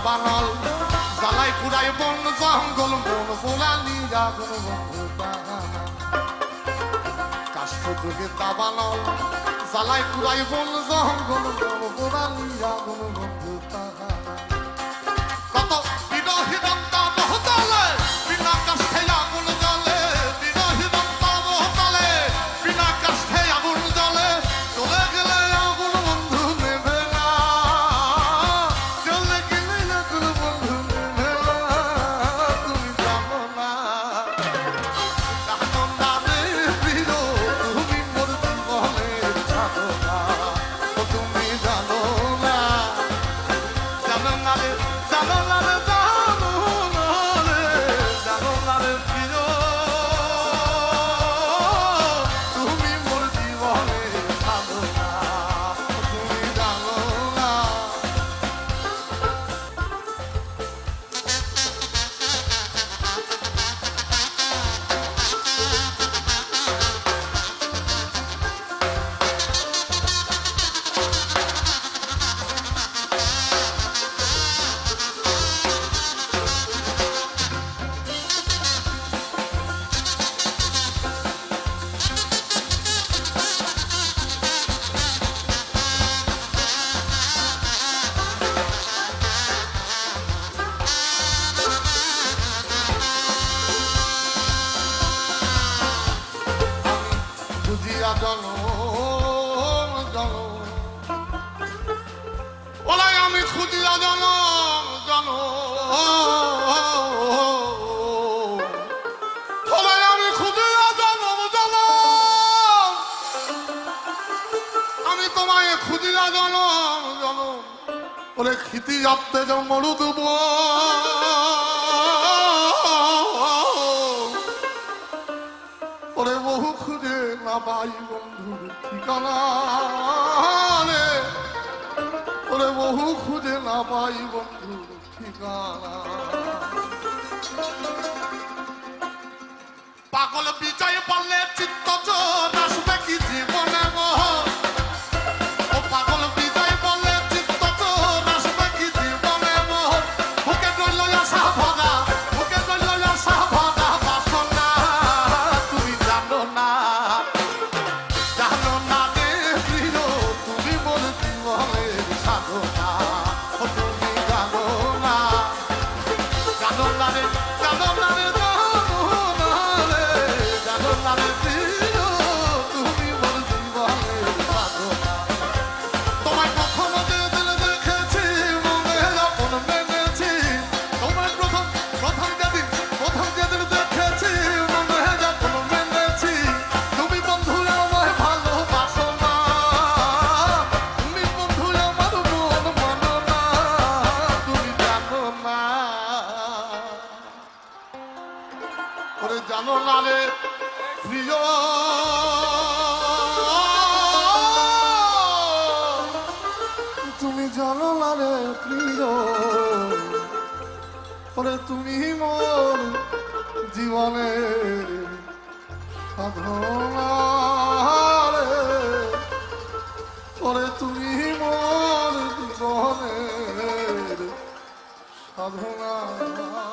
বানাল জ্বালাই পুরাই বন জঙ্গল মন পোলালি আগুন বন্ধু কাষ্ঠ যুগে তা বানাল জ্বালাই পুরাই বন জঙ্গল মন পোলালি আগুন বন্ধু কত বিরোহী দন্তা বহুতলে বিনা কাষ্ঠে আগুন জ্বলে বিরোহী দন্তা বহুতলে বিনা কাষ্ঠে আগুন জ্বলে চলে গেলে আগুন বন্ধু নেবে না চলে গেলে আগুন বন্ধু নেবে না তুমি জানো না রে প্রিয় তুমি মোর জীবনের সাধনা তুমি জানো না জানো না রে জানো না রে জানো না রে জানো না রে প্রিয় তুমি মোর জীবনের সাধনা তুমি জানো না বুঝিয়া জনম জনম ওলাই আমি খুঁজিয়া জনম জনম ওলাই আমি খুঁজিয়া জনম জনম আমি তোমায় খুঁজিয়া জনম জনম ওরে খিতি যাতে মরু দেব ওরে বহু খুঁজে না পাই বন্ধুর ঠিকানা রে ওরে বহু খুঁজে না পাই বন্ধুর ঠিকানা পাগল বিজয় পারলে চিত্ত চোর আসবে কি জীবনে মোহ ও পাগল বিজয় পারলে চিত্ত চোর আসবে কি জীবনে মোহ বুকে রইল আশা ভরা বুকে রইল আশা ভরা বাসনা তুমি জানো না ওরে তুমি মোর জীবনের সাধনা রে, ওরে তুমি মোর জীবনের সাধনা।